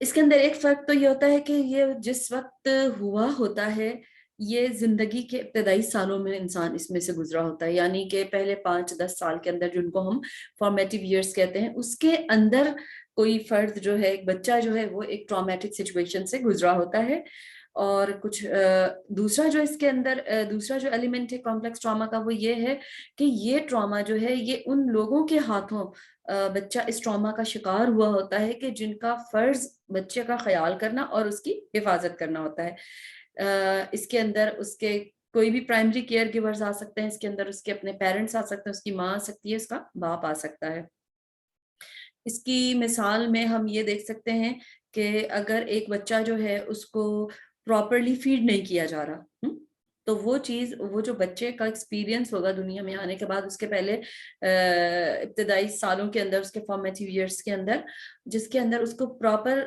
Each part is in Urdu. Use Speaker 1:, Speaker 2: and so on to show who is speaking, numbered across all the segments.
Speaker 1: اس کے اندر ایک فرق تو یہ ہوتا ہے کہ یہ جس وقت ہوا ہوتا ہے یہ زندگی کے ابتدائی سالوں میں انسان اس میں سے گزرا ہوتا ہے، یعنی کہ پہلے 5-10 سال کے اندر جن کو ہم فارمیٹیو ایئرس کہتے ہیں، اس کے اندر کوئی فرد جو ہے، ایک بچہ جو ہے، وہ ایک ٹرامیٹک سچویشن سے گزرا ہوتا ہے. اور کچھ دوسرا جو اس کے اندر دوسرا جو ایلیمنٹ ہے کمپلیکس ٹراما کا، وہ یہ ہے کہ یہ ٹراما جو ہے یہ ان لوگوں کے ہاتھوں بچہ اس ٹراما کا شکار ہوا ہوتا ہے کہ جن کا فرض بچے کا خیال کرنا اور اس کی حفاظت کرنا ہوتا ہے. اس کے اندر اس کے کوئی بھی پرائمری کیئر گیورز آ سکتے ہیں، اس کے اندر اس کے اپنے پیرنٹس آ سکتے ہیں، اس کی ماں آ سکتی ہے، اس کا باپ آ سکتا ہے. اس کی مثال میں ہم یہ دیکھ سکتے ہیں کہ اگر ایک بچہ جو ہے اس کو پراپرلی فیڈ نہیں کیا جا رہا، تو وہ چیز، وہ جو بچے کا ایکسپیرینس ہوگا دنیا میں آنے کے بعد، اس کے پہلے ابتدائی سالوں کے اندر، اس کے فارمیٹیو ایئرس کے اندر، جس کے اندر اس کو پراپر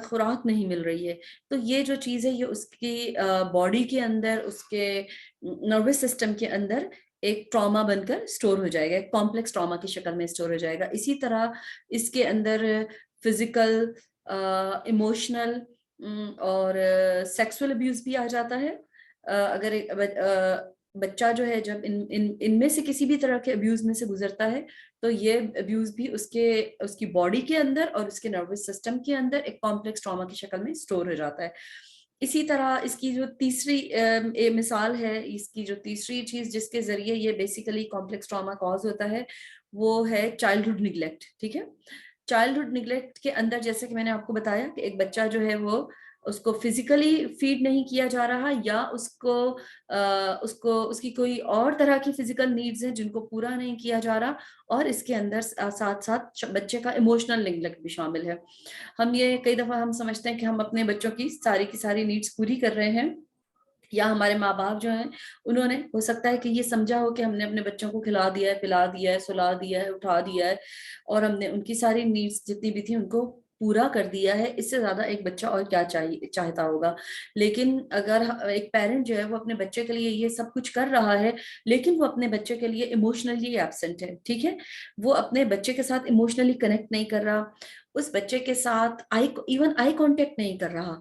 Speaker 1: خوراک نہیں مل رہی ہے، تو یہ جو چیز ہے یہ اس کی باڈی کے اندر، اس کے نروس سسٹم کے اندر ایک ٹراما بن کر سٹور ہو جائے گا، ایک کمپلیکس ٹراما کی شکل میں سٹور ہو جائے گا. اسی طرح اس کے اندر فزیکل، ایموشنل اور سیکسول ابیوز بھی آ جاتا ہے. اگر بچہ جو ہے جب ان میں سے کسی بھی طرح کے ابیوز میں سے گزرتا ہے تو یہ ابیوز بھی اس کی باڈی کے اندر اور اس کے نروس سسٹم کے اندر ایک کمپلیکس ٹراما کی شکل میں سٹور ہو جاتا ہے. اسی طرح اس کی جو تیسری مثال ہے، اس کی جو تیسری چیز جس کے ذریعے یہ بیسیکلی کمپلیکس ٹراما کاز ہوتا ہے وہ ہے چائلڈہڈ نگلیکٹ. ٹھیک ہے، چائلڈہڈ نگلیکٹ کے اندر جیسے کہ میں نے آپ کو بتایا کہ ایک بچہ جو ہے وہ اس کو فزیکلی فیڈ نہیں کیا جا رہا، یا اس کی کوئی اور طرح کی فزیکل نیڈز ہیں جن کو پورا نہیں کیا جا رہا، اور اس کے اندر ساتھ ساتھ بچے کا ایموشنل نگلیکٹ بھی شامل ہے. ہم یہ کئی دفعہ ہم سمجھتے ہیں کہ ہم اپنے بچوں کی ساری نیڈز پوری کر رہے ہیں، یا ہمارے ماں باپ جو ہیں انہوں نے ہو سکتا ہے کہ یہ سمجھا ہو کہ ہم نے اپنے بچوں کو کھلا دیا ہے، پلا دیا ہے، سلا دیا ہے، اٹھا دیا ہے، اور ہم نے ان کی ساری نیڈز جتنی بھی تھی ان کو پورا کر دیا ہے. اس سے زیادہ ایک بچہ اور کیا چاہتا ہوگا. لیکن اگر ایک پیرنٹ جو ہے وہ اپنے بچے کے لیے یہ سب کچھ کر رہا ہے، لیکن وہ اپنے بچے کے لیے ایموشنلی ایبسنٹ ہے، ٹھیک ہے، وہ اپنے بچے کے ساتھ ایموشنلی کنیکٹ نہیں کر رہا، اس بچے کے ساتھ ایون آئی کانٹیکٹ نہیں کر رہا،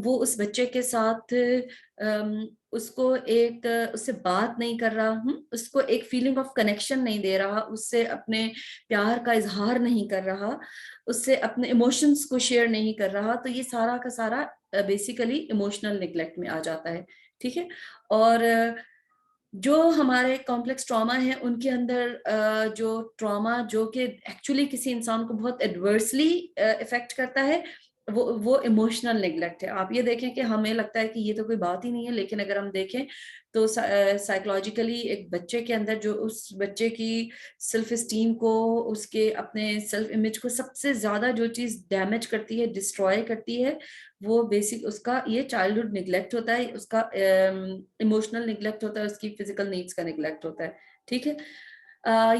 Speaker 1: وہ اس بچے کے ساتھ اس سے بات نہیں کر رہا، اس کو ایک فیلنگ آف کنیکشن نہیں دے رہا، اس سے اپنے پیار کا اظہار نہیں کر رہا، اس سے اپنے ایموشنز کو شیئر نہیں کر رہا، تو یہ سارا کا سارا بیسیکلی ایموشنل نیگلیکٹ میں آ جاتا ہے. ٹھیک ہے، اور جو ہمارے کمپلیکس ٹراما ہیں ان کے اندر جو ٹراما جو کہ ایکچولی کسی انسان کو بہت ایڈورسلی افیکٹ کرتا ہے وہ ایموشنل نیگلیکٹ ہے. آپ یہ دیکھیں کہ ہمیں لگتا ہے کہ یہ تو کوئی بات ہی نہیں ہے، لیکن اگر ہم دیکھیں تو سائیکولوجیکلی ایک بچے کے اندر جو اس بچے کی سیلف اسٹیم کو، اس کے اپنے سیلف امیج کو سب سے زیادہ جو چیز ڈیمیج کرتی ہے، ڈسٹروائے کرتی ہے، وہ بیسک اس کا یہ چائلڈہڈ نگلیکٹ ہوتا ہے، اس کا ایموشنل نگلیکٹ ہوتا ہے، اس کی فزیکل نیڈس کا نگلیکٹ ہوتا ہے. ٹھیک ہے،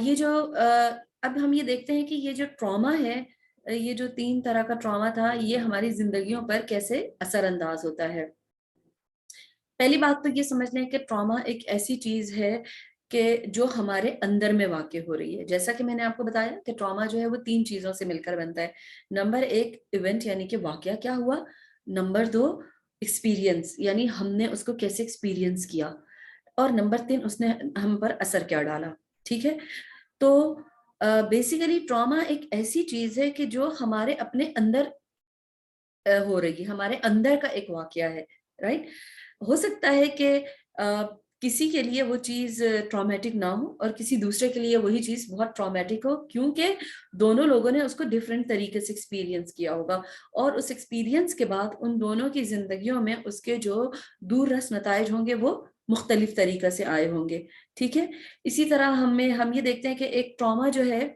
Speaker 1: یہ جو اب ہم یہ دیکھتے ہیں کہ یہ جو ٹراما ہے، یہ جو 3 طرح کا ٹراما تھا، یہ ہماری زندگیوں پر کیسے اثر انداز ہوتا ہے. پہلی بات تو یہ سمجھ لیں کہ ٹراما ایک ایسی چیز ہے کہ جو ہمارے اندر میں واقع ہو رہی ہے. جیسا کہ میں نے آپ کو بتایا کہ ٹراما جو ہے وہ 3 چیزوں سے مل کر بنتا ہے. نمبر 1 ایونٹ یعنی کہ واقعہ کیا ہوا، نمبر 2 ایکسپیرینس یعنی ہم نے اس کو کیسے ایکسپیرینس کیا، اور نمبر 3 اس نے ہم پر اثر کیا ڈالا. ٹھیک ہے، تو بیسیکلی ٹراما ایک ایسی چیز ہے کہ جو ہمارے اپنے اندر ہو رہی ہے، ہمارے اندر کا ایک واقعہ ہے. رائٹ، ہو سکتا ہے کہ کسی کے لیے وہ چیز ٹرامیٹک نہ ہو اور کسی دوسرے کے لیے وہی چیز بہت ٹرامیٹک ہو، کیونکہ دونوں لوگوں نے اس کو ڈفرینٹ طریقے سے ایکسپیرینس کیا ہوگا، اور اس ایکسپیرینس کے بعد ان دونوں کی زندگیوں میں اس کے جو دور رس نتائج ہوں گے وہ مختلف طریقے سے آئے ہوں گے. ٹھیک ہے، اسی طرح ہم یہ دیکھتے ہیں کہ ایک ٹراما جو ہے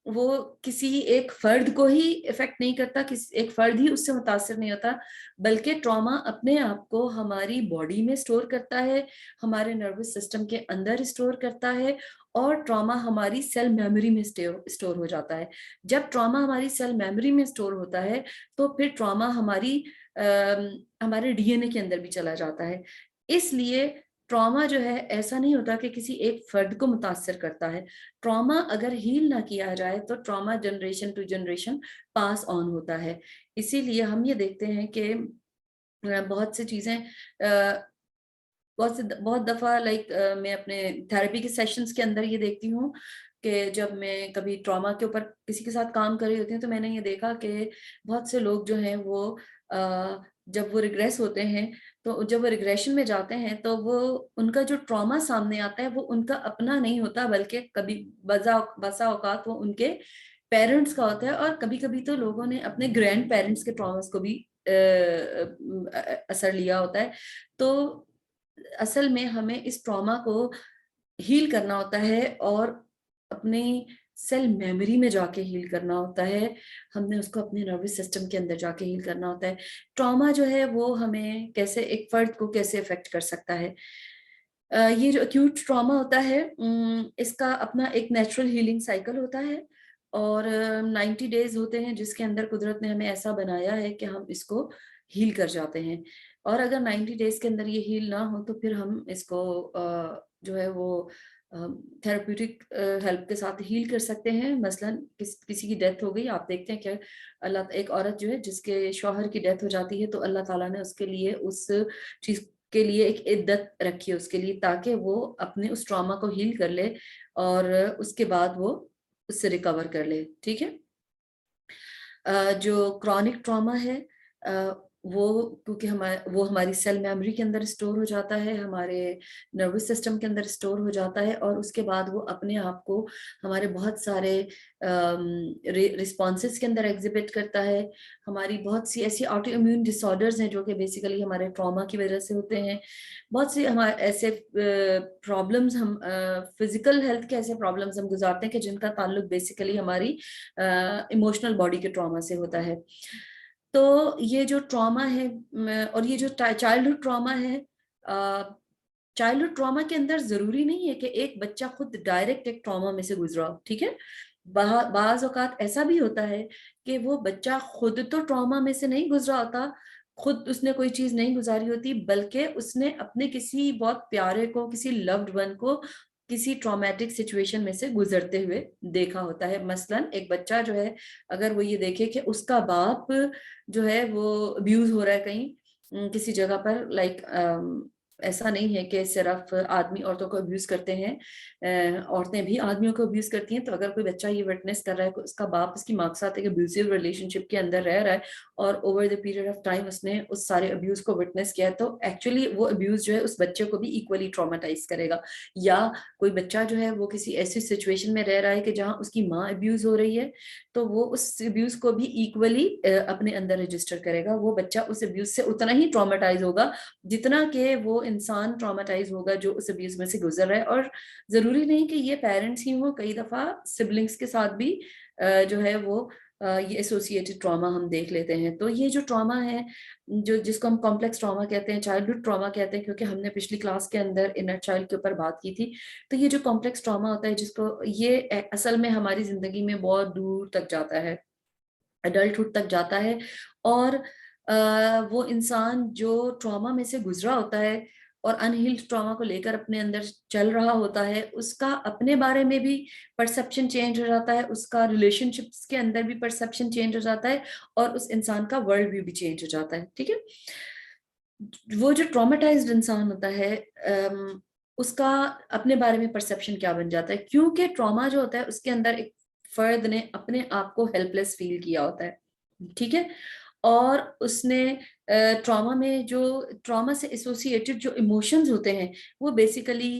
Speaker 1: وہ کسی ایک فرد کو ہی افیکٹ نہیں کرتا، ایک فرد ہی اس سے متاثر نہیں ہوتا، بلکہ ٹراما اپنے آپ کو ہماری باڈی میں سٹور کرتا ہے، ہمارے نروس سسٹم کے اندر سٹور کرتا ہے، اور ٹراما ہماری سیل میموری میں سٹور ہو جاتا ہے. جب ٹراما ہماری سیل میموری میں سٹور ہوتا ہے تو پھر ٹراما ہمارے ڈی این اے کے اندر بھی چلا جاتا ہے. اس لیے ٹراما جو ہے ایسا نہیں ہوتا کہ کسی ایک فرد کو متاثر کرتا ہے. ٹراما اگر ہیل نہ کیا جائے تو ٹراما جنریشن ٹو جنریشن پاس آن ہوتا ہے. اسی لیے ہم یہ دیکھتے ہیں کہ بہت سی چیزیں بہت دفعہ میں اپنے تھراپی کے سیشنز کے اندر یہ دیکھتی ہوں کہ جب میں کبھی ٹراما کے اوپر کسی کے ساتھ کام کر رہی ہوتی ہوں تو میں نے یہ دیکھا کہ بہت سے لوگ جو ہیں وہ جب وہ ریگریس ہوتے ہیں تو جب وہ ریگریشن میں جاتے ہیں تو وہ ان کا جو ٹراما سامنے آتا ہے وہ ان کا اپنا نہیں ہوتا بلکہ کبھی بسا اوقات وہ ان کے پیرنٹس کا ہوتا ہے. اور کبھی کبھی تو لوگوں نے اپنے گرینڈ پیرنٹس کے ٹراماز کو بھی اثر لیا ہوتا ہے. تو اصل میں ہمیں اس ٹراما کو ہیل کرنا ہوتا ہے اور اپنی سیل میموری میں جا کے ہیل کرنا ہوتا ہے. ہم نے اس کو اپنے نروس سسٹم کے اندر جا کے ہیل کرنا ہوتا ہے. ٹراما جو ہے وہ ہمیں کیسے ایک فرد کو کیسے افیکٹ کر سکتا ہے. یہ جو ایکیوٹ ٹراما ہوتا ہے اس کا اپنا ایک نیچرل ہیلنگ سائیکل ہوتا ہے اور 90 ڈیز ہوتے ہیں جس کے اندر قدرت نے ہمیں ایسا بنایا ہے کہ ہم اس کو ہیل کر جاتے ہیں. اور اگر 90 ڈیز کے اندر یہ ہیل نہ ہو تو پھر ہم اس کو جو ہے وہ تھراپیوٹک ہیلپ کے ساتھ ہیل کر سکتے ہیں. مثلاً کسی کی ڈیتھ ہو گئی, آپ دیکھتے ہیں کہ ایک عورت جو ہے جس کے شوہر کی ڈیتھ ہو جاتی ہے تو اللہ تعالیٰ نے اس کے لیے اس چیز کے لیے ایک عدت رکھی ہے اس کے لیے تاکہ وہ اپنے اس ٹراما کو ہیل کر لے اور اس کے بعد وہ اس سے ریکور کر لے. ٹھیک ہے. جو کرونک ٹراما ہے وہ کیونکہ وہ ہماری سیل میموری کے اندر اسٹور ہو جاتا ہے, ہمارے نروس سسٹم کے اندر اسٹور ہو جاتا ہے اور اس کے بعد وہ اپنے آپ کو ہمارے بہت سارے رسپانسز کے اندر ایگزیبٹ کرتا ہے. ہماری بہت سی ایسی آٹو امیون ڈس آرڈرز ہیں جو کہ بیسیکلی ہمارے ٹراما کی وجہ سے ہوتے ہیں. بہت سی ہمارے ایسے پرابلمز ہم فزیکل ہیلتھ کے ایسے پرابلمز ہم گزارتے ہیں کہ جن کا تعلق بیسیکلی ہماری ایموشنل باڈی کے ٹراما سے ہوتا ہے. تو یہ جو ٹراما ہے اور یہ جو چائلڈہڈ ٹراما ہے, چائلڈہڈ ٹراما کے اندر ضروری نہیں ہے کہ ایک بچہ خود ڈائریکٹ ایک ٹراما میں سے گزرا ہو. ٹھیک ہے. بعض اوقات ایسا بھی ہوتا ہے کہ وہ بچہ خود تو ٹراما میں سے نہیں گزرا ہوتا, خود اس نے کوئی چیز نہیں گزاری ہوتی, بلکہ اس نے اپنے کسی بہت پیارے کو, کسی لوڈ ون کو کسی ٹرامیٹک سچویشن میں سے گزرتے ہوئے دیکھا ہوتا ہے. مثلاً ایک بچہ جو ہے اگر وہ یہ دیکھے کہ اس کا باپ جو ہے وہ ابیوز ہو رہا ہے کہیں کسی جگہ پر, ایسا نہیں ہے کہ صرف آدمی عورتوں کو ابیوز کرتے ہیں, عورتیں بھی آدمیوں کو ابیوز کرتی ہیں. تو اگر کوئی بچہ یہ وٹنس کر رہا ہے کہ اس کا باپ اس کی ماں کے ساتھ ایک ابیوزیو ریلیشن شپ کے اندر رہ رہا ہے اور over the period of time اس نے اس سارے ابیوز کو وٹنس کیا ہے, تو ایکچولی وہ ابیوز جو ہے اس بچے کو بھی ایکولی ٹرامیٹائز کرے گا. یا کوئی بچہ جو ہے وہ کسی ایسی سچویشن میں رہ رہا ہے کہ جہاں اس کی ماں ابیوز ہو رہی ہے تو وہ اس ابیوز کو بھی ایکولی اپنے اندر رجسٹر کرے گا. وہ بچہ اس ابیوز سے اتنا ہی ٹرامیٹائز ہوگا جتنا کہ وہ انسان ٹرامیٹائز ہوگا جو اس ابیوز میں سے گزر رہا ہے. اور ضروری نہیں کہ یہ پیرنٹس ہی ہوں, کئی دفعہ سبلنگس کے ساتھ بھی جو ہے وہ یہ ایسوسیٹڈ ٹراما ہم دیکھ لیتے ہیں. تو یہ جو ٹراما ہے جس کو ہم کمپلیکس ٹراما کہتے ہیں, چائلڈہڈ ٹراما کہتے ہیں, کیونکہ ہم نے پچھلی کلاس کے اندر انر چائلڈ کے اوپر بات کی تھی. تو یہ جو کمپلیکس ٹراما ہوتا ہے جس کو یہ اصل میں ہماری زندگی میں بہت دور تک جاتا ہے, ایڈلٹہڈ تک جاتا ہے. اور وہ انسان جو ٹراما میں سے گزرا ہوتا ہے اور انہیلڈ ٹراما کو لے کر اپنے اندر چل رہا ہوتا ہے, اس کا اپنے بارے میں بھی پرسپشن چینج ہو جاتا ہے, اس کا ریلیشن شپس کے اندر بھی پرسپشن چینج ہو جاتا ہے اور اس انسان کا ورلڈ ویو بھی چینج ہو جاتا ہے. ٹھیک ہے. وہ جو ٹرامیٹائزڈ انسان ہوتا ہے اس کا اپنے بارے میں پرسپشن کیا بن جاتا ہے, کیونکہ ٹراما جو ہوتا ہے اس کے اندر ایک فرد نے اپنے آپ کو ہیلپ لیس فیل کیا ہوتا ہے. ٹھیک ہے. اور اس نے ٹراما میں جو ٹراما سے ایسوسیٹڈ جو ایموشنز ہوتے ہیں وہ بیسیکلی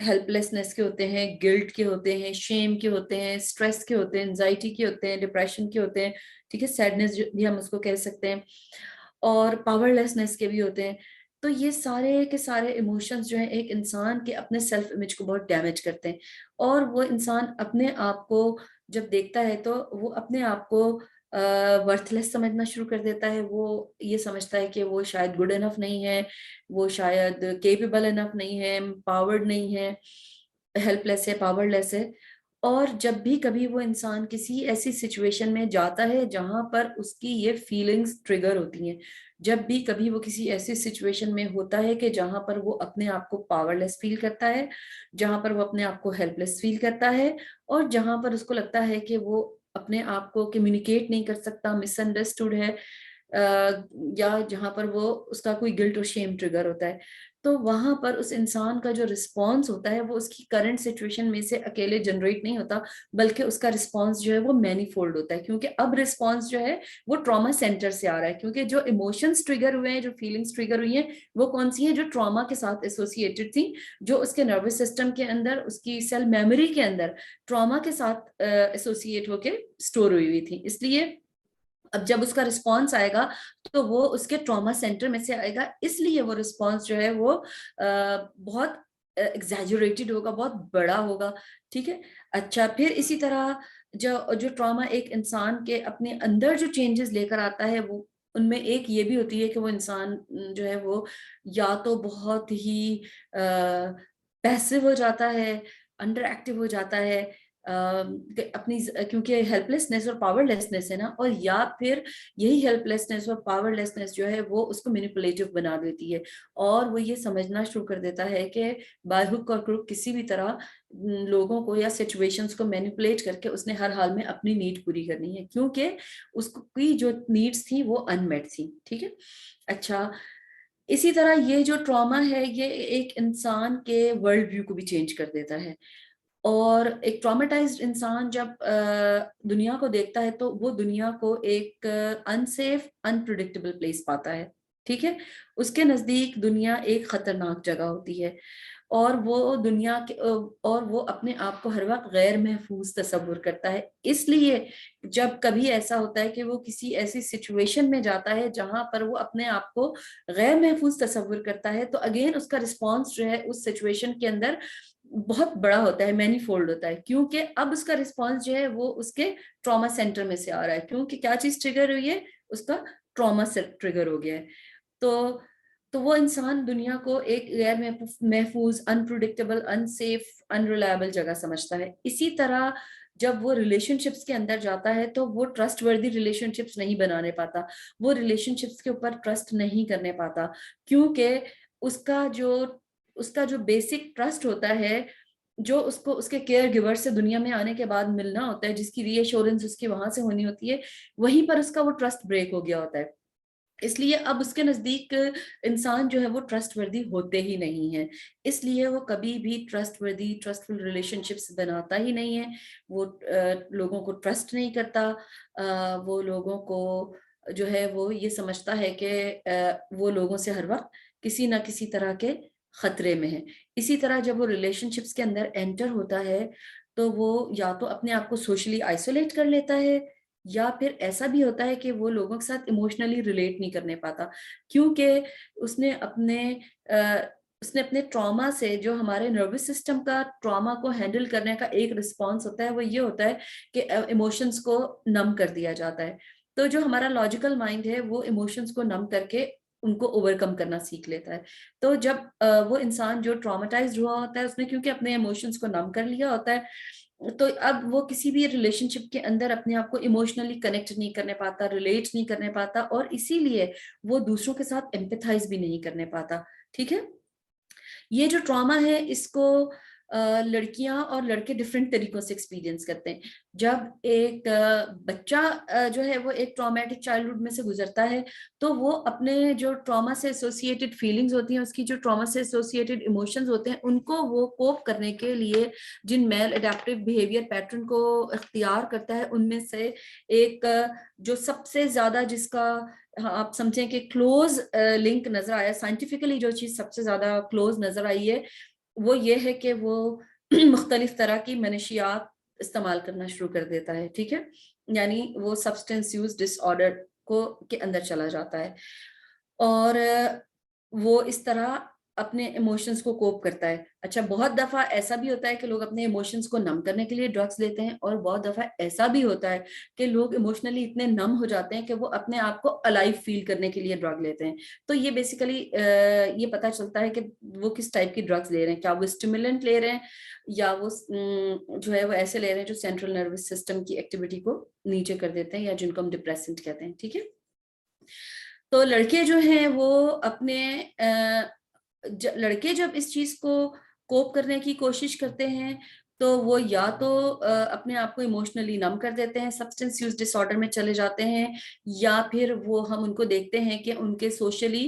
Speaker 1: ہیلپ لیسنس کے ہوتے ہیں, گلٹ کے ہوتے ہیں, شیم کے ہوتے ہیں, اسٹریس کے ہوتے ہیں, انزائٹی کے ہوتے ہیں, ڈپریشن کے ہوتے ہیں. ٹھیک ہے. سیڈنس بھی ہم اس کو کہہ سکتے ہیں, اور پاور لیسنس کے بھی ہوتے ہیں. تو یہ سارے کے سارے ایموشنز جو ہیں ایک انسان کے اپنے سیلف امیج کو بہت ڈیمیج کرتے ہیں, اور وہ انسان اپنے آپ کو جب دیکھتا ہے تو وہ اپنے آپ کو ورتھ لیس سمجھنا شروع کر دیتا ہے. وہ یہ سمجھتا ہے کہ وہ شاید گڈ انف نہیں ہے, وہ شاید کیپیبل انف نہیں ہے, پاورڈ نہیں ہے, ہیلپ لیس ہے, پاور لیس ہے. اور جب بھی کبھی وہ انسان کسی ایسی سچویشن میں جاتا ہے جہاں پر اس کی یہ فیلنگز ٹریگر ہوتی ہیں، جب بھی کبھی وہ کسی ایسی سچویشن میں ہوتا ہے کہ جہاں پر وہ اپنے آپ کو پاور لیس فیل کرتا ہے، جہاں پر وہ اپنے آپ کو ہیلپ لیس فیل کرتا ہے، اور جہاں پر اس کو لگتا ہے کہ وہ اپنے آپ کو کمیونیکیٹ نہیں کر سکتا، مس انڈرسٹوڈ ہے، یا جہاں پر وہ اس کا کوئی گلٹ اور شیم ٹریگر ہوتا ہے، تو وہاں پر اس انسان کا جو رسپانس ہوتا ہے وہ اس کی کرنٹ سچویشن میں سے اکیلے جنریٹ نہیں ہوتا، بلکہ اس کا رسپانس جو ہے وہ مینی فولڈ ہوتا ہے، کیونکہ اب رسپانس جو ہے وہ ٹراما سینٹر سے آ رہا ہے، کیونکہ جو ایموشنز ٹریگر ہوئے ہیں، جو فیلنگز ٹریگر ہوئی ہیں، وہ کون سی ہیں؟ جو ٹراما کے ساتھ ایسوسیٹڈ تھیں، جو اس کے نروس سسٹم کے اندر، اس کی سیل میموری کے اندر ٹراما کے ساتھ ایسوسیٹ ہو کے اسٹور ہوئی تھی۔ اس لیے اب جب اس کا رسپانس آئے گا تو وہ اس کے ٹراما سینٹر میں سے آئے گا، اس لیے وہ رسپانس جو ہے وہ بہت ایگزیجریٹڈ ہوگا، بہت بڑا ہوگا، ٹھیک ہے۔ اچھا، پھر اسی طرح جو ٹراما ایک انسان کے اپنے اندر جو چینجز لے کر آتا ہے، وہ ان میں ایک یہ بھی ہوتی ہے کہ وہ انسان جو ہے وہ یا تو بہت ہی پیسو ہو جاتا ہے، انڈر ایکٹیو ہو جاتا ہے، اپنی کیونکہ ہیلپ لیسنس اور پاور لیسنس ہے نا، اور یا پھر یہی ہیلپ لیسنس اور پاور لیسنس جو ہے وہ اس کو مینیپولیٹو بنا دیتی ہے، اور وہ یہ سمجھنا شروع کر دیتا ہے کہ بائی ہک اور کروک کسی بھی طرح لوگوں کو یا سچویشنز کو مینیپولیٹ کر کے اس نے ہر حال میں اپنی نیڈ پوری کرنی ہے، کیونکہ اس کی جو نیڈس تھیں وہ ان میٹ تھیں، ٹھیک ہے۔ اچھا، اسی طرح یہ جو ٹراما ہے یہ ایک انسان کے ورلڈ ویو کو بھی چینج کر دیتا ہے، اور ایک ٹراماٹائزڈ انسان جب دنیا کو دیکھتا ہے تو وہ دنیا کو ایک انسیف انپریڈکٹیبل پلیس پاتا ہے، ٹھیک ہے۔ اس کے نزدیک دنیا ایک خطرناک جگہ ہوتی ہے، اور وہ دنیا کے اور وہ اپنے آپ کو ہر وقت غیر محفوظ تصور کرتا ہے۔ اس لیے جب کبھی ایسا ہوتا ہے کہ وہ کسی ایسی سچویشن میں جاتا ہے جہاں پر وہ اپنے آپ کو غیر محفوظ تصور کرتا ہے، تو اگین اس کا رسپانس جو ہے اس سچویشن کے اندر بہت بڑا ہوتا ہے، مینی فولڈ ہوتا ہے، کیونکہ اب اس کا رسپانس جو ہے وہ اس کے ٹراما سینٹر میں سے آ رہا ہے، کیونکہ کیا چیز ٹریگر ہوئی ہے؟ اس کا ٹراما سے ٹریگر ہو گیا ہے۔ تو وہ انسان دنیا کو ایک غیر محفوظ، انپریڈکٹیبل، انسیف، انریلائبل جگہ سمجھتا ہے۔ اسی طرح جب وہ ریلیشن شپس کے اندر جاتا ہے تو وہ ٹرسٹ وردی ریلیشن شپس نہیں بنانے پاتا، وہ ریلیشن شپس کے اوپر ٹرسٹ نہیں کرنے پاتا، کیونکہ اس کا جو بیسک ٹرسٹ ہوتا ہے، جو اس کو اس کے کیئر گیور سے دنیا میں آنے کے بعد ملنا ہوتا ہے، جس کی ری ایشورنس اس کی وہاں سے ہونی ہوتی ہے، وہیں پر اس کا وہ ٹرسٹ بریک ہو گیا ہوتا ہے۔ اس لیے اب اس کے نزدیک انسان جو ہے وہ ٹرسٹ وردی ہوتے ہی نہیں ہے، اس لیے وہ کبھی بھی ٹرسٹ وردی، ٹرسٹفل ریلیشن شپس بناتا ہی نہیں ہے، وہ لوگوں کو ٹرسٹ نہیں کرتا، وہ لوگوں کو جو ہے وہ یہ سمجھتا ہے کہ وہ لوگوں سے ہر وقت کسی نہ کسی طرح کے خطرے میں ہے۔ اسی طرح جب وہ ریلیشن شپس کے اندر انٹر ہوتا ہے تو وہ یا تو اپنے آپ کو سوشلی آئسولیٹ کر لیتا ہے، یا پھر ایسا بھی ہوتا ہے کہ وہ لوگوں کے ساتھ ایموشنلی ریلیٹ نہیں کرنے پاتا، کیونکہ اس نے اپنے ٹراما سے، جو ہمارے نروس سسٹم کا ٹراما کو ہینڈل کرنے کا ایک رسپانس ہوتا ہے، وہ یہ ہوتا ہے کہ ایموشنز کو نم کر دیا جاتا ہے۔ تو جو ہمارا لاجیکل مائنڈ ہے وہ ایموشنز کو نم کر کے ان کو اوور کم کرنا سیکھ لیتا ہے۔ تو جب وہ انسان جو ٹراماٹائزڈ ہوا ہوتا ہے، اس نے کیونکہ اپنے ایموشنز کو نم کر لیا ہوتا ہے، تو اب وہ کسی بھی ریلیشن شپ کے اندر اپنے آپ کو ایموشنلی کنیکٹ نہیں کرنے پاتا، ریلیٹ نہیں کرنے پاتا، اور اسی لیے وہ دوسروں کے ساتھ ایمپیتھائز بھی نہیں کرنے پاتا، ٹھیک ہے۔ یہ جو ٹراما ہے اس کو لڑکیاں اور لڑکے ڈفرینٹ طریقوں سے ایکسپیرینس کرتے ہیں۔ جب ایک بچہ جو ہے وہ ایک ٹرامیٹک چائلڈہڈ میں سے گزرتا ہے تو وہ اپنے جو ٹراما سے ایسوسیٹڈ فیلنگز ہوتی ہیں، اس کی جو ٹراما سے ایسوسیٹڈ ایموشنز ہوتے ہیں، ان کو وہ کوپ کرنے کے لیے جن میل اڈیپٹیو بیہیویئر پیٹرن کو اختیار کرتا ہے، ان میں سے ایک جو سب سے زیادہ جس کا آپ سمجھیں کہ کلوز لنک نظر آیا، سائنٹیفکلی جو چیز سب سے زیادہ کلوز نظر آئی ہے، وہ یہ ہے کہ وہ مختلف طرح کی منشیات استعمال کرنا شروع کر دیتا ہے، ٹھیک ہے، یعنی وہ سبسٹینس یوز ڈس آرڈر کے اندر چلا جاتا ہے، اور وہ اس طرح اپنے ایموشنز کو کوپ کرتا ہے. اچھا بہت دفعہ ایسا بھی ہوتا ہے کہ لوگ اپنے ایموشنز کو نم کرنے کے لیے ڈرگس لیتے ہیں, اور بہت دفعہ ایسا بھی ہوتا ہے کہ لوگ ایموشنلی اتنے نم ہو جاتے ہیں کہ وہ اپنے آپ کو الائیو فیل کرنے کے لیے ڈرگ لیتے ہیں. تو یہ بیسیکلی یہ پتہ چلتا ہے کہ وہ کس ٹائپ کی ڈرگس لے رہے ہیں, کیا وہ اسٹیمولنٹ لے رہے ہیں یا وہ جو ہے وہ ایسے لے رہے ہیں جو سینٹرل نروس سسٹم کی ایکٹیویٹی کو نیچے کر دیتے ہیں, یا جن کو ہم ڈپریسنٹ کہتے ہیں. ٹھیک ہے, تو لڑکے جو ہیں وہ اپنے لڑکے جب اس چیز کو کوپ کرنے کی کوشش کرتے ہیں تو وہ یا تو اپنے آپ کو ایموشنلی نم کر دیتے ہیں, سبسٹنس یوز ڈس آرڈر میں چلے جاتے ہیں, یا پھر وہ ہم ان کو دیکھتے ہیں کہ ان کے سوشلی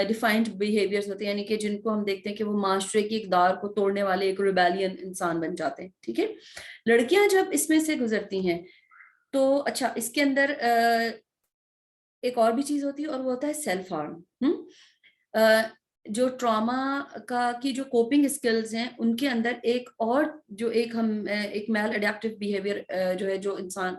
Speaker 1: ڈیفائنڈ بیہیویئرز ہوتے ہیں, یعنی کہ جن کو ہم دیکھتے ہیں کہ وہ معاشرے کی اقدار کو توڑنے والے ایک ریبیلین انسان بن جاتے ہیں. ٹھیک ہے, لڑکیاں جب اس میں سے گزرتی ہیں تو اچھا اس کے اندر ایک اور بھی چیز ہوتی ہے, اور وہ ہوتا ہے سیلف ہارم. جو ٹراما کی جو کوپنگ اسکلز ہیں ان کے اندر ایک اور جو ایک میل اڈیپٹیو بیہیویئر جو ہے جو انسان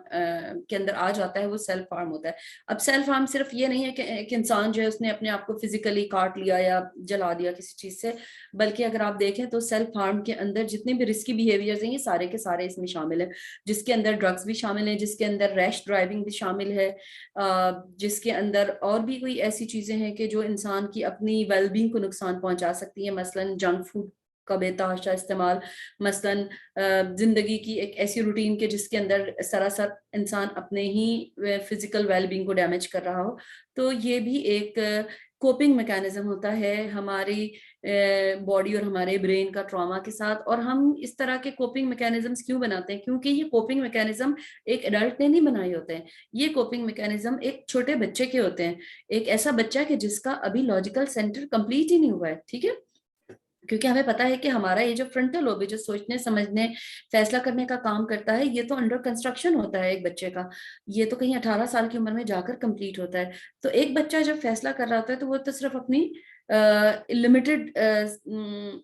Speaker 1: کے اندر آ جاتا ہے وہ سیلف ہارم ہوتا ہے. اب سیلف ہارم صرف یہ نہیں ہے کہ ایک انسان جو ہے اس نے اپنے آپ کو فزیکلی کاٹ لیا یا جلا دیا کسی چیز سے, بلکہ اگر آپ دیکھیں تو سیلف ہارم کے اندر جتنے بھی رسکی بیہیویئرز ہیں یہ سارے کے سارے اس میں شامل ہیں, جس کے اندر ڈرگس بھی شامل ہیں, جس کے اندر ریش ڈرائیونگ بھی شامل ہے, جس کے اندر اور بھی کوئی ایسی چیزیں ہیں کہ جو انسان کی اپنی ویل بینگ کو نقصان پہنچا سکتی ہیں, مثلاً جنک فوڈ کا بے تحاشا استعمال, مثلاً زندگی کی ایک ایسی روٹین کے جس کے اندر سراسر انسان اپنے ہی فزیکل ویل بینگ کو ڈیمیج کر رہا ہو. تو یہ بھی ایک کوپنگ میکینزم ہوتا ہے ہماری باڈی اور ہمارے برین کا ٹراما کے ساتھ. اور ہم اس طرح کے کوپنگ میکینزمز کیوں بناتے ہیں, کیونکہ یہ کوپنگ میکینزم ایک ایڈلٹ نے نہیں بنائے ہوتے ہیں, یہ کوپنگ میکینزم ایک چھوٹے بچے کے ہوتے ہیں, ایک ایسا بچہ کہ جس کا ابھی لاجیکل سینٹر کمپلیٹ ہی نہیں ہوا ہے. ٹھیک ہے, کیونکہ ہمیں پتا ہے کہ ہمارا یہ جو فرنٹل لوب ہے جو سوچنے سمجھنے فیصلہ کرنے کا کام کرتا ہے, یہ تو انڈر کنسٹرکشن ہوتا ہے ایک بچے کا, یہ تو کہیں 18 سال کی عمر میں جا کر کمپلیٹ ہوتا ہے. تو ایک بچہ جب فیصلہ کر رہا ہوتا ہے تو وہ تو صرف اپنی لمیٹڈ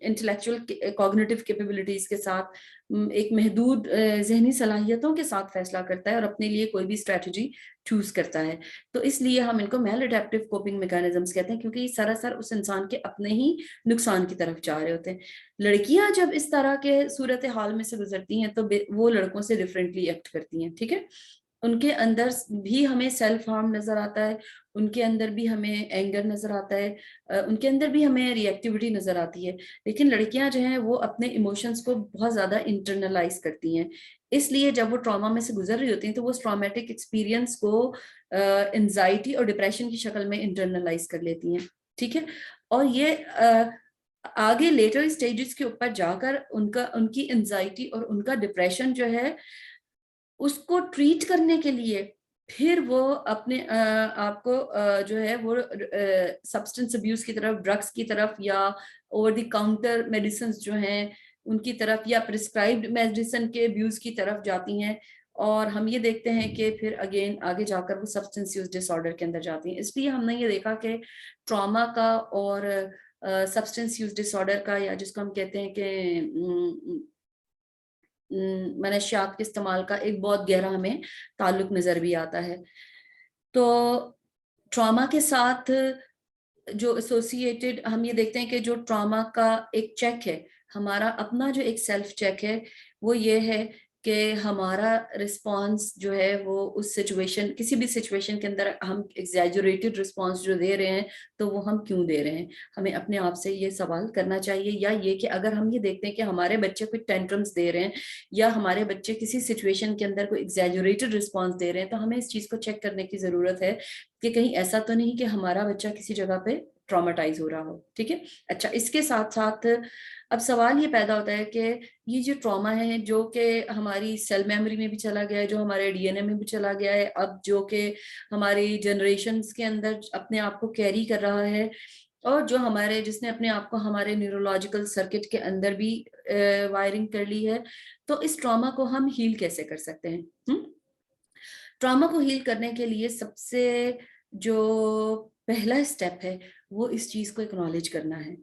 Speaker 1: انٹلیکچوئل کوگنیٹیو کیپیبلٹیز کے ساتھ, ایک محدود ذہنی صلاحیتوں کے ساتھ فیصلہ کرتا ہے اور اپنے لیے کوئی بھی اسٹریٹجی چوز کرتا ہے. تو اس لیے ہم ان کو میل اڈیپٹیو کوپنگ میکینزمز کہتے ہیں, کیونکہ یہ سراسر اس انسان کے اپنے ہی نقصان کی طرف جا رہے ہوتے ہیں. لڑکیاں جب اس طرح کے صورتحال میں سے گزرتی ہیں تو وہ لڑکوں سے ڈفرینٹلی ایکٹ کرتی ہیں. ٹھیک ہے, ان کے اندر بھی ہمیں سیلف ہارم نظر آتا ہے, ان کے اندر بھی ہمیں اینگر نظر آتا ہے, ان کے اندر بھی ہمیں ری ایکٹیویٹی نظر آتی ہے. لیکن لڑکیاں جو ہیں وہ اپنے ایموشنز کو بہت زیادہ انٹرنلائز کرتی ہیں, اس لیے جب وہ ٹراما میں سے گزر رہی ہوتی ہیں تو وہ اس ٹرامیٹک ایکسپیرینس کو انزائٹی اور ڈپریشن کی شکل میں انٹرنلائز کر لیتی ہیں. ٹھیک ہے, اور یہ آگے لیٹر اسٹیجز کے اوپر جا کر ان کی انزائٹی اور ان کا ڈپریشن جو ہے اس کو ٹریٹ کرنے کے لیے پھر وہ اپنے آپ کو جو ہے وہ سبسٹنس ابیوز کی طرف, ڈرگس کی طرف, یا اوور دی کاؤنٹر میڈیسنز جو ہیں ان کی طرف, یا پرسکرائبڈ میڈیسن کے ابیوز کی طرف جاتی ہیں. اور ہم یہ دیکھتے ہیں کہ پھر اگین آگے جا کر وہ سبسٹنس یوز ڈس آرڈر کے اندر جاتی ہیں. اس لیے ہم نے یہ دیکھا کہ ٹراما کا اور سبسٹنس یوز ڈس آرڈر کا, یا جس کو ہم کہتے ہیں کہ منشیات کے استعمال کا, ایک بہت گہرا ہمیں تعلق نظر بھی آتا ہے. تو ٹراما کے ساتھ جو ایسوسیٹڈ ہم یہ دیکھتے ہیں کہ جو ٹراما کا ایک چیک ہے, ہمارا اپنا جو ایک سیلف چیک ہے وہ یہ ہے کہ ہمارا رسپانس جو ہے وہ اس سچویشن, کسی بھی سچویشن کے اندر ہم ایگزیجریٹڈ رسپانس جو دے رہے ہیں تو وہ ہم کیوں دے رہے ہیں. ہمیں اپنے آپ سے یہ سوال کرنا چاہیے, یا یہ کہ اگر ہم یہ دیکھتے ہیں کہ ہمارے بچے کوئی ٹینٹرمز دے رہے ہیں یا ہمارے بچے کسی سچویشن کے اندر کوئی ایگزیجریٹڈ رسپانس دے رہے ہیں, تو ہمیں اس چیز کو چیک کرنے کی ضرورت ہے کہ کہیں ایسا تو نہیں کہ ہمارا بچہ کسی جگہ پہ ٹراماٹائز ہو رہا ہو. ٹھیک ہے, اچھا اس کے ساتھ ساتھ اب سوال یہ پیدا ہوتا ہے کہ یہ جو ٹراما ہے جو کہ ہماری سیل میموری میں بھی چلا گیا ہے, جو ہمارے ڈی این اے میں بھی چلا گیا ہے, اب جو کہ ہماری جنریشنز کے اندر اپنے آپ کو کیری کر رہا ہے, اور جو جس نے اپنے آپ کو ہمارے نیورولوجیکل سرکٹ کے اندر بھی وائرنگ کر لی ہے, تو اس ٹراما کو ہم ہیل کیسے کر سکتے ہیں؟ ٹراما کو ہیل کرنے کے لیے سب سے جو پہلا اسٹیپ ہے وہ اس چیز کو اکنالج کرنا ہے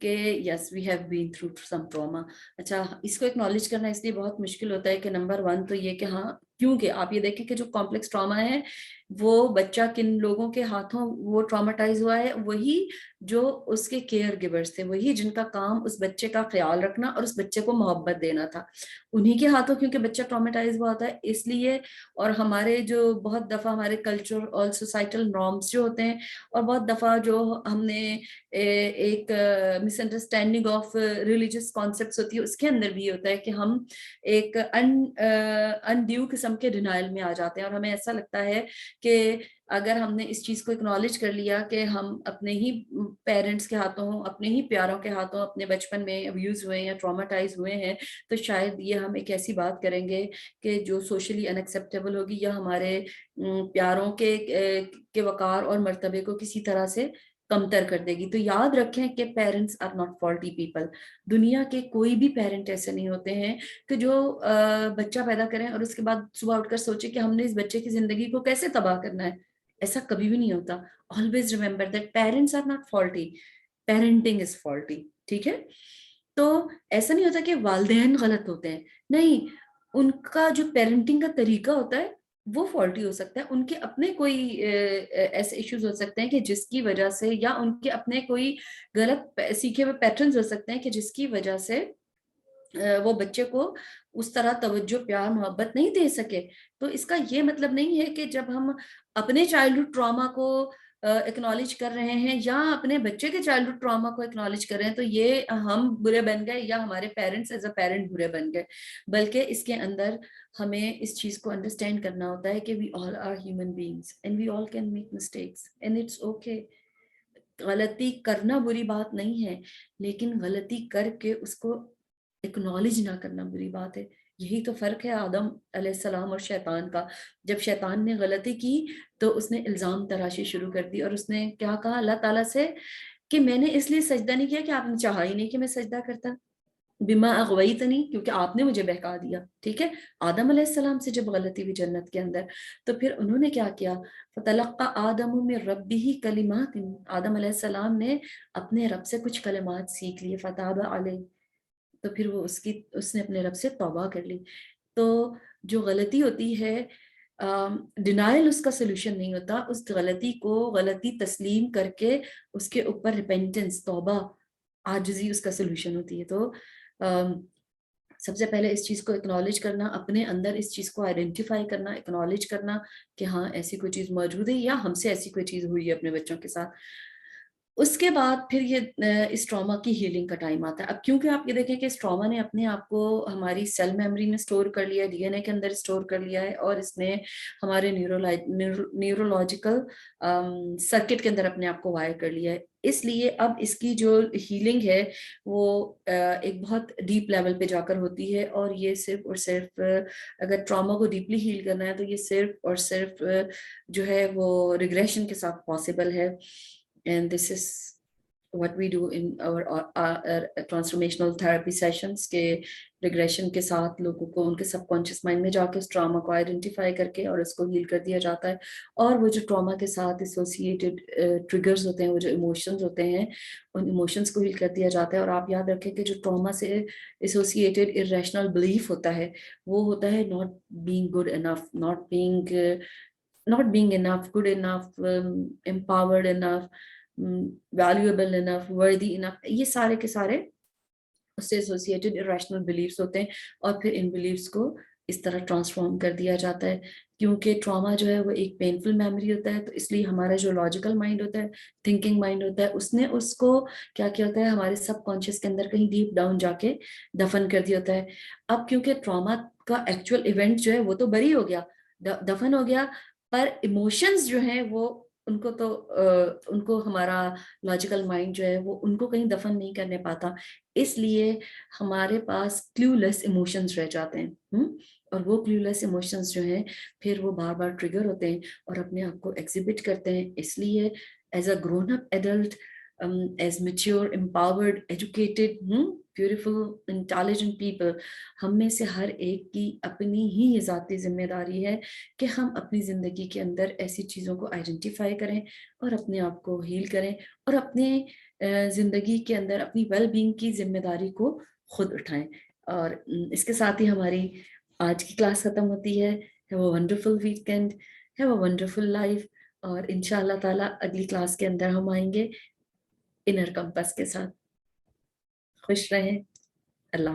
Speaker 1: کہ yes we have been through some trauma. اچھا, اس کو اکنالج کرنا اس لیے بہت مشکل ہوتا ہے کہ نمبر 1 تو یہ کہ ہاں, کیونکہ آپ یہ دیکھیں کہ جو کمپلیکس ٹراما ہے وہ بچہ کن لوگوں کے ہاتھوں وہ ٹراماٹائز ہوا ہے، وہی جو اس کے کیئر گیورز تھے، وہی جن کا کام اس بچے کا خیال رکھنا اور اس بچے کو محبت دینا تھا، انہی کے ہاتھوں کیونکہ بچہ ٹراماٹائز ہوا ہوتا ہے. اس لیے اور ہمارے جو بہت دفعہ ہمارے کلچر اور سوسائٹل نارمس جو ہوتے ہیں، اور بہت دفعہ جو ہم نے ایک مس انڈرسٹینڈنگ آف ریلیجیس کانسیپٹس ہوتی ہے، اس کے اندر بھی ہوتا ہے کہ ہم ایک انڈیو قسم کے ڈینائل میں آ جاتے ہیں، اور ہمیں ایسا لگتا ہے کہ اگر ہم نے اس چیز کو اکنالج کر لیا کہ ہم اپنے ہی پیرنٹس کے ہاتھوں، اپنے ہی پیاروں کے ہاتھوں اپنے بچپن میں ابیوز ہوئے یا ٹراماٹائز ہوئے ہیں، تو شاید یہ ہم ایک ایسی بات کریں گے کہ جو سوشلی انیکسیپٹیبل ہوگی، یا ہمارے پیاروں کے وقار اور مرتبے کو کسی طرح سے کمتر کر دے گی. تو یاد رکھیں کہ parents are not faulty people. دنیا کے کوئی بھی پیرنٹ ایسے نہیں ہوتے ہیں کہ جو بچہ پیدا کریں اور اس کے بعد صبح اٹھ کر سوچے کہ ہم نے اس بچے کی زندگی کو کیسے تباہ کرنا ہے. ایسا کبھی بھی نہیں ہوتا. Always remember that parents are not faulty, parenting is faulty. ٹھیک ہے؟ تو ایسا نہیں ہوتا کہ والدین غلط ہوتے ہیں، نہیں، ان کا جو پیرنٹنگ کا طریقہ ہوتا ہے وہ فالٹی ہو سکتا ہے. ان کے اپنے کوئی ایسے ایشوز ہو سکتے ہیں کہ جس کی وجہ سے، یا ان کے اپنے کوئی غلط سیکھے ہوئے پیٹرنز ہو سکتے ہیں کہ جس کی وجہ سے وہ بچے کو اس طرح توجہ، پیار، محبت نہیں دے سکے. تو اس کا یہ مطلب نہیں ہے کہ جب ہم اپنے چائلڈہڈ ٹراما کو اکنالج کر رہے ہیں یا اپنے بچے کے چائلڈہڈ ٹراما کو اکنالج کر رہے ہیں تو یہ ہم برے بن گئے یا ہمارے پیرنٹس ایز اے پیرنٹ برے بن گئے. بلکہ اس کے اندر ہمیں اس چیز کو انڈرسٹینڈ کرنا ہوتا ہے کہ we all are human beings and we all can make mistakes and it's okay. غلطی کرنا بری بات نہیں ہے، لیکن غلطی کر کے اس کو اکنالج نہ کرنا بری بات ہے. یہی تو فرق ہے آدم علیہ السلام اور شیطان کا. جب شیطان نے غلطی کی تو اس نے الزام تراشی شروع کر دی، اور اس نے کیا کہا اللہ تعالیٰ سے کہ میں نے اس لیے سجدہ نہیں کیا کہ آپ نے چاہا ہی نہیں کہ میں سجدہ کرتا، بما اغویتنی، کیونکہ آپ نے مجھے بہکا دیا. ٹھیک ہے؟ آدم علیہ السلام سے جب غلطی ہوئی جنت کے اندر، تو پھر انہوں نے کیا کیا؟ فَتَلَقَّى آدَمُ مِن رَبِّهِ كَلِمَاتٍ، آدم علیہ السلام نے اپنے رب سے کچھ کلمات سیکھ لیے. فَتَابَ عَلَيْهِ، تو پھر وہ اس نے اپنے رب سے توبہ کر لی. تو جو غلطی ہوتی ہے، ڈینائل اس کا سلوشن نہیں ہوتا. اس غلطی کو غلطی تسلیم کر کے اس کے اوپر ریپینٹنس، توبہ، عاجزی اس کا سلوشن ہوتی ہے. تو سب سے پہلے اس چیز کو اکنالج کرنا، اپنے اندر اس چیز کو آئیڈینٹیفائی کرنا، اکنالج کرنا کہ ہاں ایسی کوئی چیز موجود ہے یا ہم سے ایسی کوئی چیز ہوئی ہے اپنے بچوں کے ساتھ. اس کے بعد پھر یہ اس ٹراما کی ہیلنگ کا ٹائم آتا ہے. اب کیونکہ آپ یہ دیکھیں کہ اس ٹراما نے اپنے آپ کو ہماری سیل میموری میں سٹور کر لیا ہے، ڈی این اے کے اندر سٹور کر لیا ہے، اور اس نے ہمارے نیورولوجیکل سرکٹ کے اندر اپنے آپ کو وائر کر لیا ہے. اس لیے اب اس کی جو ہیلنگ ہے وہ ایک بہت ڈیپ لیول پہ جا کر ہوتی ہے، اور یہ صرف اور صرف اگر ٹراما کو ڈیپلی ہیل کرنا ہے تو یہ صرف اور صرف جو ہے وہ ریگریشن کے ساتھ پاسبل ہے. And this is what we do in our transformational therapy sessions کہ ریگریشن کے ساتھ لوگوں کو ان کے سب کانشیس مائنڈ میں جا کے اس ٹراما کو آئیڈینٹیفائی کر کے اور اس کو ہیل کر دیا جاتا ہے. اور وہ جو ٹراما کے ساتھ ایسوسیٹڈ ٹریگرز ہوتے ہیں، وہ جو ایموشنز ہوتے ہیں، ان ایموشنز کو ہیل کر دیا جاتا ہے. اور آپ یاد رکھیں کہ جو ٹراما سے ایسوسیٹڈ ارریشنل بلیف ہوتا ہے وہ ہوتا ہے not being good enough, not being enough, good enough, empowered enough, valuable enough, worthy enough. یہ سارے کے سارے اس سے ایسوسیٹڈ irrational beliefs ہوتے ہیں، اور پھر ان beliefs کو اس طرح ٹرانسفارم کر دیا جاتا ہے. کیونکہ ٹراما جو ہے وہ ایک پینفل میموری ہوتا ہے، تو اس لیے ہمارا جو لاجیکل مائنڈ ہوتا ہے، تھنکنگ مائنڈ ہوتا ہے، اس نے اس کو کیا کیا ہوتا ہے ہمارے سب کانشیس کے اندر کہیں ڈیپ ڈاؤن جا کے دفن کر دیا ہوتا ہے. اب کیونکہ ٹراما کا ایکچوئل ایونٹ جو ہے وہ تو بری ہو گیا، دفن ہو گیا، پر ایموشنز جو ہیں وہ ان کو ہمارا لاجیکل مائنڈ جو ہے وہ ان کو کہیں دفن نہیں کرنے پاتا. اس لیے ہمارے پاس کلیو لیس ایموشنز رہ جاتے ہیں، اور وہ کلیو لیس ایموشنز جو ہیں پھر وہ بار بار ٹریگر ہوتے ہیں اور اپنے آپ کو ایگزیبٹ کرتے ہیں. اس لیے as a grown up adult, as mature, empowered, educated, beautiful, intelligent people, ہم میں سے ہر ایک کی اپنی ہی ذاتی ذمہ داری ہے کہ ہم اپنی زندگی کے اندر ایسی چیزوں کو آئیڈینٹیفائی کریں اور اپنے آپ کو ہیل کریں، اور اپنے زندگی کے اندر اپنی ویل بینگ کی ذمہ داری کو خود اٹھائیں. اور اس کے ساتھ ہی ہماری آج کی کلاس ختم ہوتی ہے. Have a wonderful weekend. Have a wonderful life. اور انشاءاللہ تعالیٰ اگلی کلاس کے اندر ہم آئیں گے انر کمپس کے ساتھ. خوش رہیں. اللہ